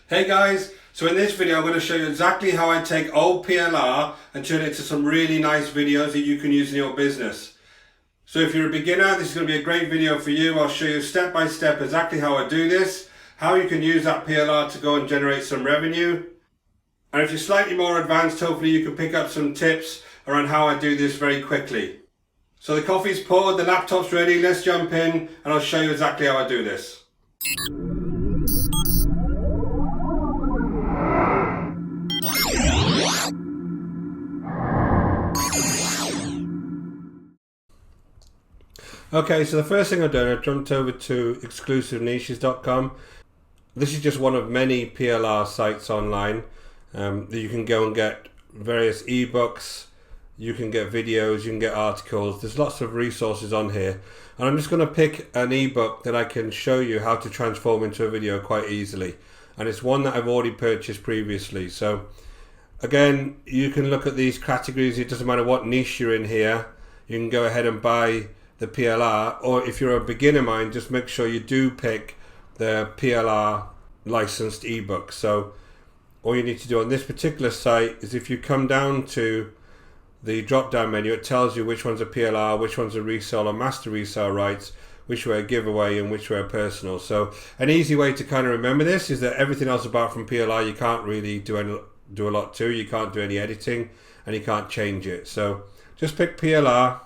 Hey guys, so in this video I'm going to show you exactly how I take old PLR and turn it into some really nice videos that you can use in your business. So if you're a beginner, this is going to be a great video for you. I'll show you step by step exactly how I do this, how you can use that PLR to go and generate some revenue. And if you're slightly more advanced, hopefully you can pick up some tips around how I do this very quickly. So the coffee's poured, the laptop's ready, let's jump in and I'll show you exactly how I do this. Okay, so the first thing I've done, I've jumped over to exclusiveniches.com. This is just one of many PLR sites online that you can go and get various ebooks, you can get videos, you can get articles. There's lots of resources on here. And I'm just going to pick an ebook that I can show you how to transform into a video quite easily. And it's one that I've already purchased previously. So again, you can look at these categories. It doesn't matter what niche you're in here. You can go ahead and buy the PLR, or if you're a beginner mind, just make sure you do pick the PLR licensed ebook. So all you need to do on this particular site is if you come down to the drop down menu, it tells you which one's a PLR, which one's a resale or master resale rights, which were a giveaway and which were personal. So an easy way to kind of remember this is that everything else apart from PLR you can't really do a lot to. You can't do any editing and you can't change it. So just pick PLR.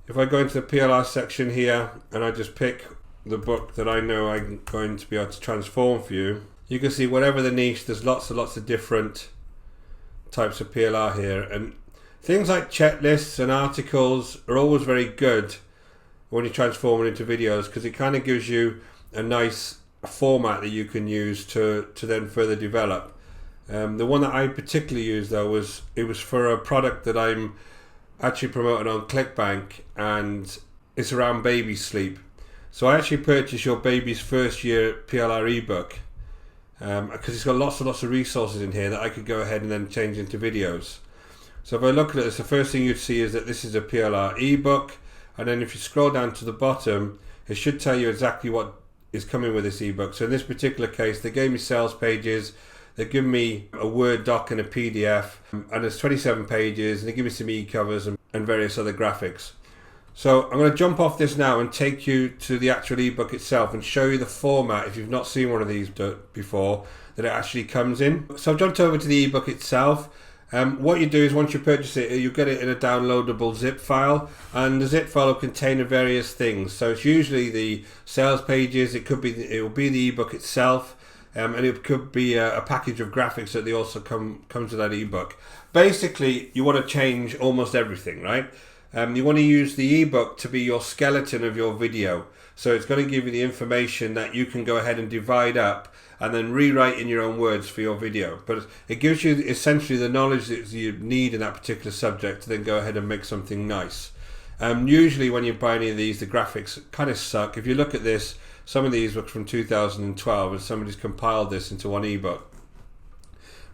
If I go into the PLR section here and I just pick the book that I know I'm going to be able to transform for you, you can see whatever the niche, there's lots and lots of different types of PLR here. And things like checklists and articles are always very good when you transform it into videos, because it kind of gives you a nice format that you can use to then further develop. The one that I particularly used though was for a product that I'm actually promoting on ClickBank, and it's around baby sleep. So I actually purchased your baby's first year PLR ebook because it's got lots and lots of resources in here that I could go ahead and then change into videos. So if I look at this, the first thing you'd see is that this is a PLR ebook, and then if you scroll down to the bottom, it should tell you exactly what is coming with this ebook. So in this particular case, they gave me sales pages, they give me a Word doc and a PDF, and there's 27 pages, and they give me some e-covers and various other graphics. So I'm going to jump off this now and take you to the actual ebook itself and show you the format, if you've not seen one of these before, that it actually comes in. So I've jumped over to the ebook itself. What you do is once you purchase it, you get it in a downloadable zip file, and the zip file will contain various things. So it's usually the sales pages, it will be the ebook itself, and it could be a package of graphics that they also comes with that ebook. Basically, you want to change almost everything, right? You want to use the ebook to be your skeleton of your video. So it's going to give you the information that you can go ahead and divide up and then rewrite in your own words for your video. But it gives you essentially the knowledge that you need in that particular subject to then go ahead and make something nice. Usually when you buy any of these, the graphics kind of suck. If you look at this, some of these were from 2012 and somebody's compiled this into one ebook.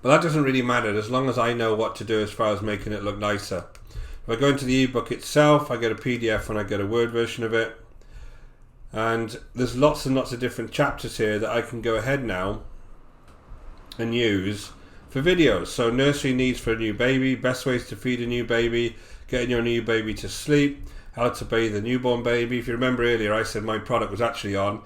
But that doesn't really matter as long as I know what to do as far as making it look nicer. If I go into the ebook itself, I get a PDF and I get a Word version of it. And there's lots and lots of different chapters here that I can go ahead now and use for videos. So nursery needs for a new baby, best ways to feed a new baby, getting your new baby to sleep, how to bathe a newborn baby. If you remember earlier, I said my product was actually on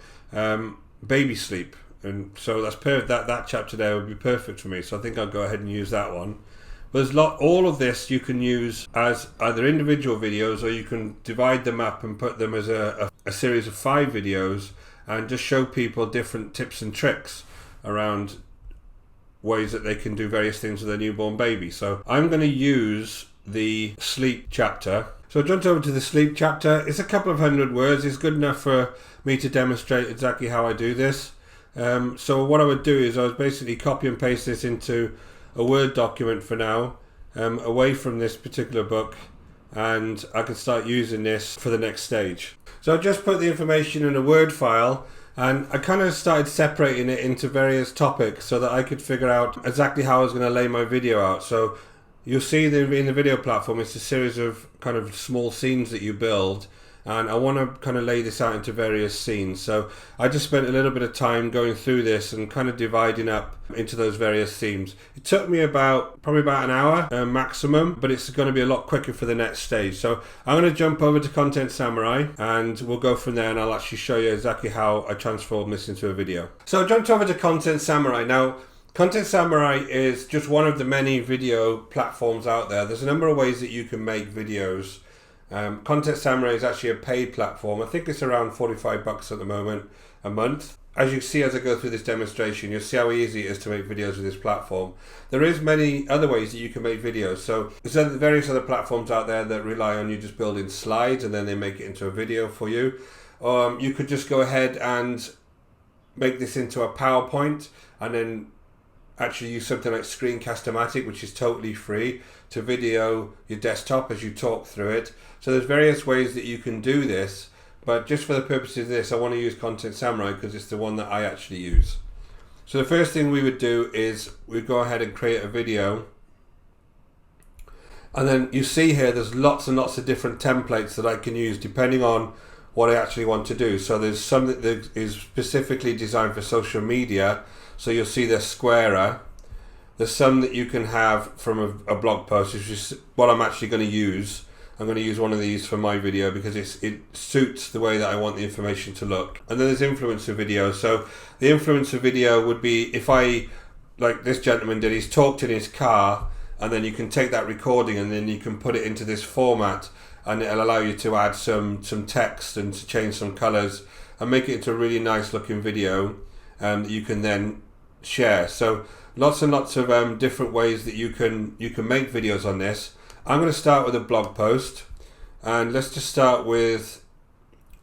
baby sleep. And so that's perfect. That chapter there would be perfect for me. So I think I'll go ahead and use that one. But there's all of this you can use as either individual videos, or you can divide them up and put them as a series of 5 videos and just show people different tips and tricks around ways that they can do various things with their newborn baby. So I'm going to use the sleep chapter. So I jumped over to the sleep chapter. It's a couple of 100 words. It's good enough for me to demonstrate exactly how I do this. So what I would do is I would basically copy and paste this into a Word document for now, away from this particular book, and I can start using this for the next stage. So I just put the information in a Word file, and I kind of started separating it into various topics so that I could figure out exactly how I was going to lay my video out. So you'll see in the video platform, it's a series of kind of small scenes that you build, and I want to kind of lay this out into various scenes. So I just spent a little bit of time going through this and kind of dividing up into those various themes. It took me probably about an hour maximum, but it's going to be a lot quicker for the next stage. So I'm going to jump over to Content Samurai and we'll go from there, and I'll actually show you exactly how I transformed this into a video. So I jumped over to Content Samurai. Now, Content Samurai is just one of the many video platforms out there. There's a number of ways that you can make videos. Content Samurai is actually a paid platform. I think it's around $45 at the moment a month. As you see as I go through this demonstration, you'll see how easy it is to make videos with this platform. There is many other ways that you can make videos. So there's various other platforms out there that rely on you just building slides and then they make it into a video for you. You could just go ahead and make this into a PowerPoint and then actually use something like Screencast-O-Matic, which is totally free, to video your desktop as you talk through it. So there's various ways that you can do this, but just for the purposes of this, I want to use Content Samurai because it's the one that I actually use. So the first thing we would do is we go ahead and create a video. And then you see here, there's lots and lots of different templates that I can use depending on what I actually want to do. So there's some that is specifically designed for social media. So you'll see they're squarer. There's some that you can have from a blog post, which is what I'm actually going to use. I'm going to use one of these for my video because it suits the way that I want the information to look. And then there's influencer video. So the influencer video would be if like this gentleman did, he's talked in his car, and then you can take that recording and then you can put it into this format, and it'll allow you to add some text and to change some colors and make it into a really nice looking video that you can then share. So lots and lots of different ways that you can make videos on this. I'm going to start with a blog post, and let's just start with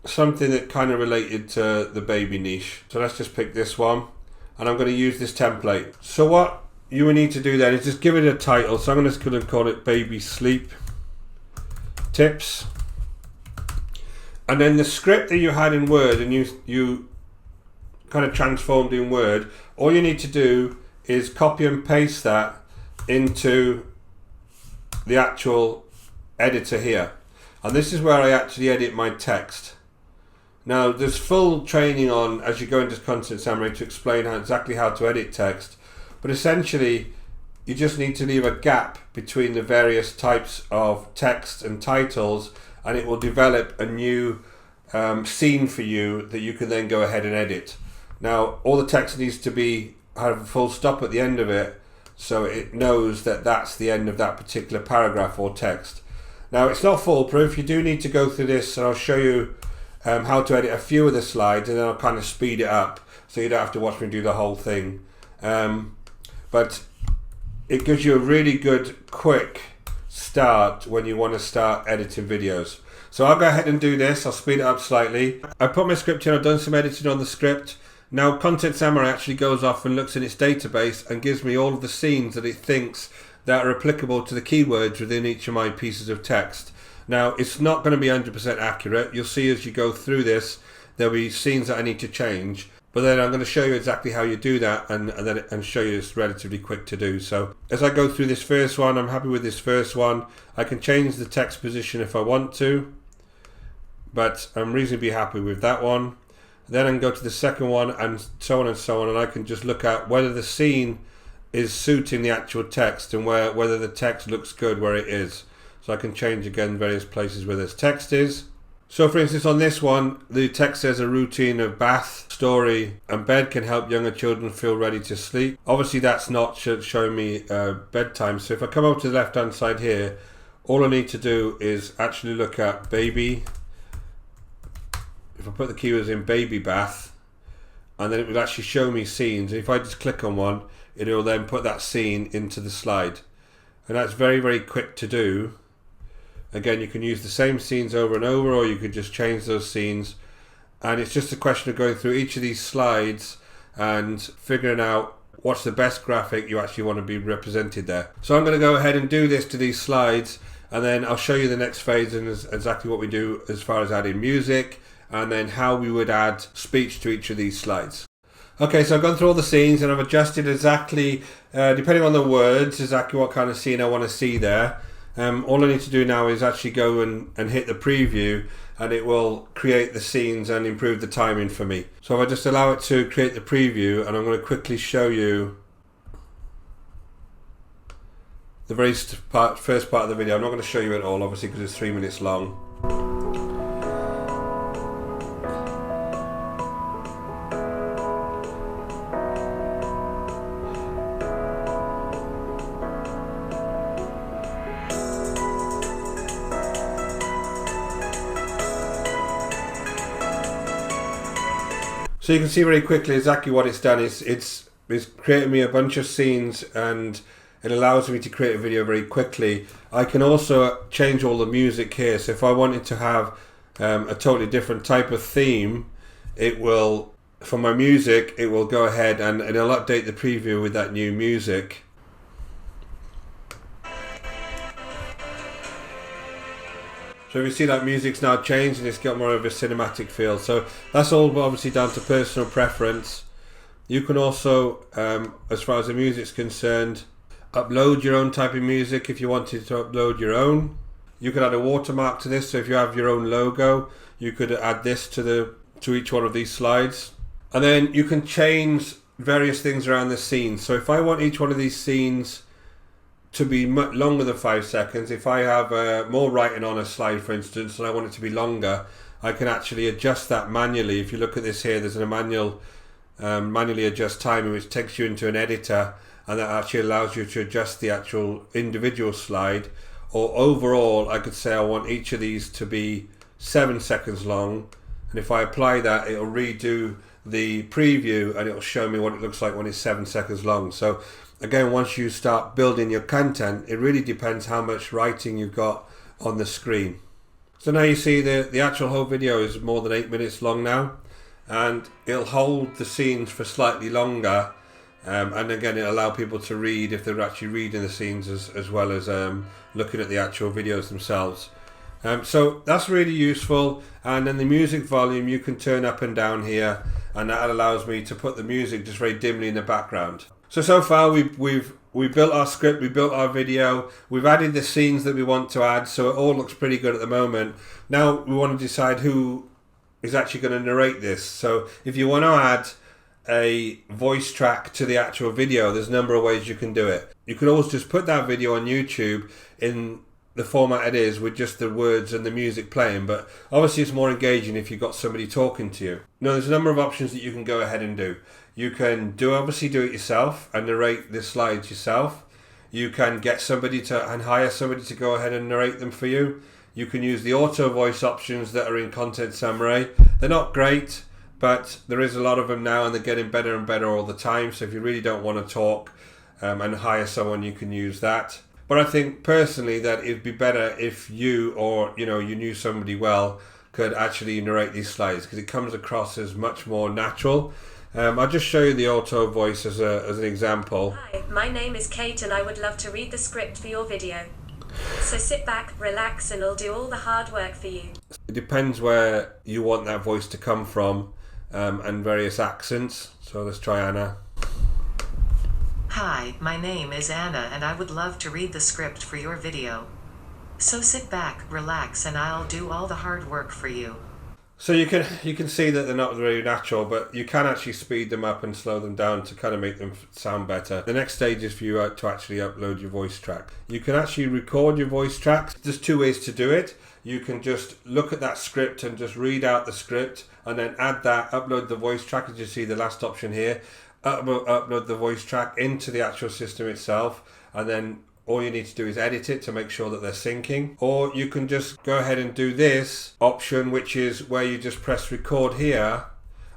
something that kind of related to the baby niche. So let's just pick this one, and I'm going to use this template. So what you will need to do then is just give it a title. So I'm just going to call it Baby Sleep Tips, and then the script that you had in Word and you kind of transformed in Word, all you need to do is copy and paste that into the actual editor here, and this is where I actually edit my text. Now there's full training on as you go into Content Samurai to explain exactly how to edit text, but essentially you just need to leave a gap between the various types of text and titles, and it will develop a new scene for you that you can then go ahead and edit. Now all the text needs to have a full stop at the end of it, so it knows that that's the end of that particular paragraph or text. Now it's not foolproof. You do need to go through this, and I'll show you how to edit a few of the slides, and then I'll kind of speed it up so you don't have to watch me do the whole thing. But it gives you a really good quick start when you want to start editing videos. So I'll go ahead and do this. I'll speed it up slightly. I put my script in. I've done some editing on the script. Now Content Samurai actually goes off and looks in its database and gives me all of the scenes that it thinks that are applicable to the keywords within each of my pieces of text. Now it's not going to be 100% accurate. You'll see as you go through this there'll be scenes that I need to change, but then I'm going to show you exactly how you do that and show you it's relatively quick to do. So as I go through this first one, I'm happy with this first one. I can change the text position if I want to, but I'm reasonably happy with that one. Then I can go to the second one and so on, and I can just look at whether the scene is suiting the actual text and whether the text looks good where it is. So I can change again various places where this text is. So for instance on this one, the text says a routine of bath, story and bed can help younger children feel ready to sleep. Obviously that's not showing me bedtime, so if I come over to the left hand side here, all I need to do is actually look at baby. If I put the keywords in baby bath, and then it will actually show me scenes. If I just click on one, it will then put that scene into the slide, and that's very, very quick to do. Again, you can use the same scenes over and over, or you could just change those scenes, and it's just a question of going through each of these slides and figuring out what's the best graphic you actually want to be represented there. So I'm going to go ahead and do this to these slides, and then I'll show you the next phase and exactly what we do as far as adding music, and then how we would add speech to each of these slides. Okay, so I've gone through all the scenes and I've adjusted exactly, depending on the words, exactly what kind of scene I want to see there. All I need to do now is actually go and hit the preview, and it will create the scenes and improve the timing for me. So if I just allow it to create the preview, and I'm going to quickly show you the very first part of the video. I'm not going to show you it all, obviously, because it's 3 minutes long. So you can see very quickly exactly what it's done. It's created me a bunch of scenes, and it allows me to create a video very quickly. I can also change all the music here. So if I wanted to have a totally different type of theme, it will, for my music, it will go ahead and it'll update the preview with that new music. So if you see that music's now changed and it's got more of a cinematic feel. So that's all obviously down to personal preference. You can also, as far as the music's concerned, upload your own type of music if you wanted to upload your own. You could add a watermark to this, so if you have your own logo, you could add this to each one of these slides. And then you can change various things around the scene. So if I want each one of these scenes to be much longer than 5 seconds, if I have more writing on a slide, for instance, and I want it to be longer, I can actually adjust that manually. If you look at this here, there's a manually adjust timing, which takes you into an editor, and that actually allows you to adjust the actual individual slide. Or overall, I could say I want each of these to be 7 seconds long, and if I apply that, it'll redo the preview and it'll show me what it looks like when it's 7 seconds long. So again, once you start building your content, it really depends how much writing you've got on the screen. So now you see the actual whole video is more than 8 minutes long now, and it'll hold the scenes for slightly longer, and again it'll allow people to read if they're actually reading the scenes as well as looking at the actual videos themselves. So that's really useful. And then the music volume you can turn up and down here, and that allows me to put the music just very dimly in the background. So far we've built our script, we built our video, we've added the scenes that we want to add, so it all looks pretty good at the moment. Now we want to decide who is actually going to narrate this. So if you want to add a voice track to the actual video, there's a number of ways you can do it. You could always just put that video on YouTube in the format it is, with just the words and the music playing, but obviously it's more engaging if you've got somebody talking to you. Now there's a number of options that you can go ahead and do. You can obviously do it yourself and narrate the slides yourself. You can get somebody and hire somebody to go ahead and narrate them for you. You can use the auto voice options that are in Content Summary. They're not great, but there is a lot of them now, and they're getting better and better all the time. So if you really don't want to talk and hire someone, you can use that. But I think personally that it'd be better if you, or you knew somebody well, could actually narrate these slides, because it comes across as much more natural. I'll just show you the auto voice as an example. Hi, my name is Kate, and I would love to read the script for your video. So sit back, relax, and I'll do all the hard work for you. It depends where you want that voice to come from, and various accents. So let's try Anna. Hi, my name is Anna, and I would love to read the script for your video. So sit back, relax, and I'll do all the hard work for you. So you can see that they're not very natural, but you can actually speed them up and slow them down to kind of make them sound better. The next stage is for you to actually upload your voice track. You can actually record your voice tracks. There's 2 ways to do it. You can just look at that script and just read out the script, and then add that, upload the voice track, as you see the last option here. Upload the voice track into the actual system itself, and then all you need to do is edit it to make sure that they're syncing. Or you can just go ahead and do this option, which is where you just press record here,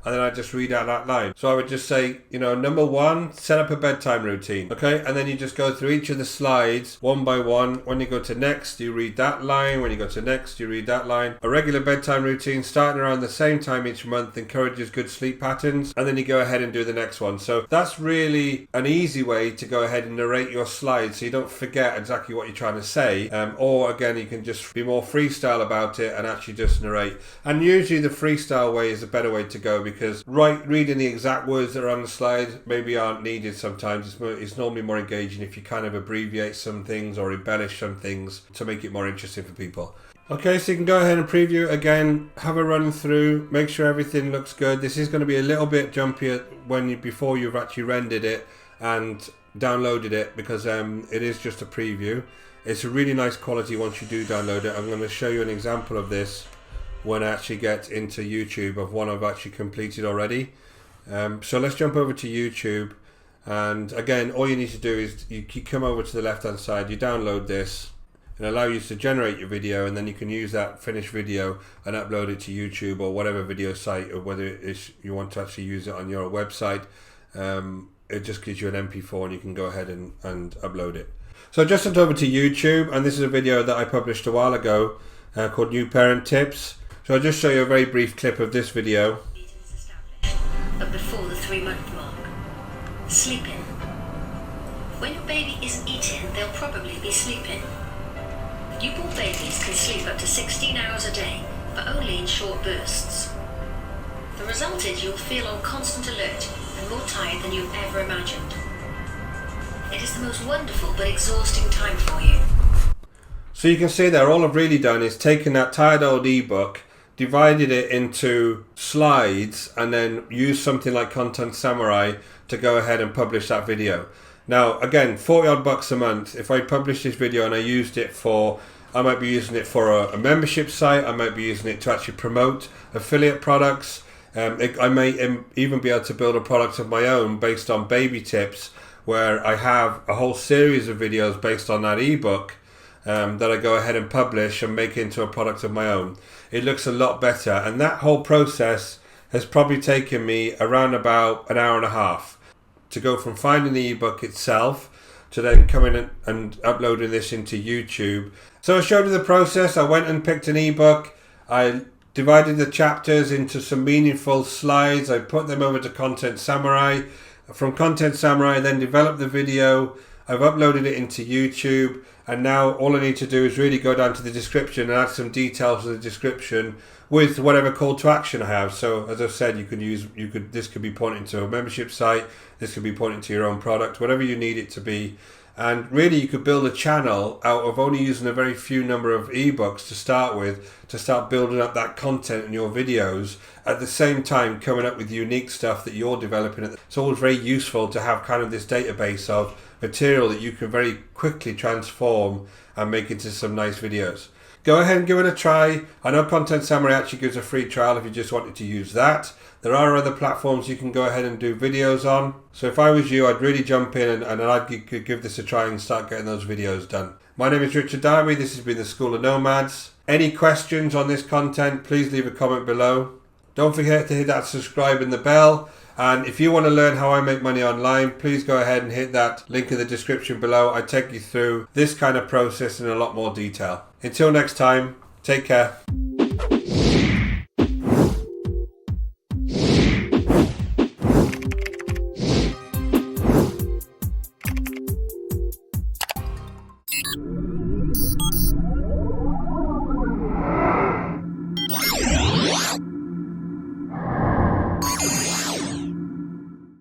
and then I just read out that line. So I would just say, number 1, set up a bedtime routine. Okay, and then you just go through each of the slides one by one. When you go to next, you read that line. When you go to next, you read that line. A regular bedtime routine starting around the same time each month encourages good sleep patterns, and then you go ahead and do the next one. So that's really an easy way to go ahead and narrate your slides, so you don't forget exactly what you're trying to say. Or again, you can just be more freestyle about it and actually just narrate. And usually the freestyle way is a better way to go, because reading the exact words that are on the slide maybe aren't needed sometimes. It's normally more engaging if you kind of abbreviate some things or embellish some things to make it more interesting for people. Okay, so you can go ahead and preview it again, have a run through, make sure everything looks good. This is going to be a little bit jumpier before you've actually rendered it and downloaded it, because it is just a preview. It's a really nice quality once you do download it. I'm going to show you an example of this when I actually get into YouTube of one I've actually completed already. So let's jump over to YouTube, and again, all you need to do is you come over to the left hand side, you download this, and allow you to generate your video, and then you can use that finished video and upload it to YouTube or whatever video site, or whether you want to actually use it on your website. It just gives you an MP4 and you can go ahead and upload it. So I just went over to YouTube, and this is a video that I published a while ago called New Parent Tips. So I'll just show you a very brief clip of this video. But before the 3-month mark. Sleeping. When your baby isn't eating, they'll probably be sleeping. Newborn babies can sleep up to 16 hours a day, but only in short bursts. The result is you'll feel on constant alert and more tired than you've ever imagined. It is the most wonderful but exhausting time for you. So you can see there, all I've really done is taken that tired old ebook, divided it into slides, and then used something like Content Samurai to go ahead and publish that video. Now, again, 40 odd bucks a month. If I publish this video and I used it I might be using it for a membership site. I might be using it to actually promote affiliate products. I may even be able to build a product of my own based on baby tips, where I have a whole series of videos based on that ebook that I go ahead and publish and make into a product of my own. It looks a lot better, and that whole process has probably taken me around about an hour and a half to go from finding the ebook itself to then coming and uploading this into YouTube. So I showed you the process. I went and picked an ebook. I divided the chapters into some meaningful slides. I put them over to Content Samurai. From Content Samurai, I then developed the video. I've uploaded it into YouTube, and now all I need to do is really go down to the description and add some details to the description with whatever call to action I have. So as I've said, this could be pointing to a membership site, this could be pointing to your own product, whatever you need it to be. And really you could build a channel out of only using a very few number of ebooks to start with, to start building up that content in your videos, at the same time coming up with unique stuff that you're developing. It's always very useful to have kind of this database of material that you can very quickly transform and make into some nice videos. Go ahead and give it a try. I know Content Samurai actually gives a free trial if you just wanted to use that. There are other platforms you can go ahead and do videos on. So if I was you, I'd really jump in and I'd give this a try and start getting those videos done. My name is Richard Darby. This has been the School of Nomads. Any questions on this content, please leave a comment below. Don't forget to hit that subscribe and the bell. And if you want to learn how I make money online, please go ahead and hit that link in the description below. I take you through this kind of process in a lot more detail. Until next time, take care.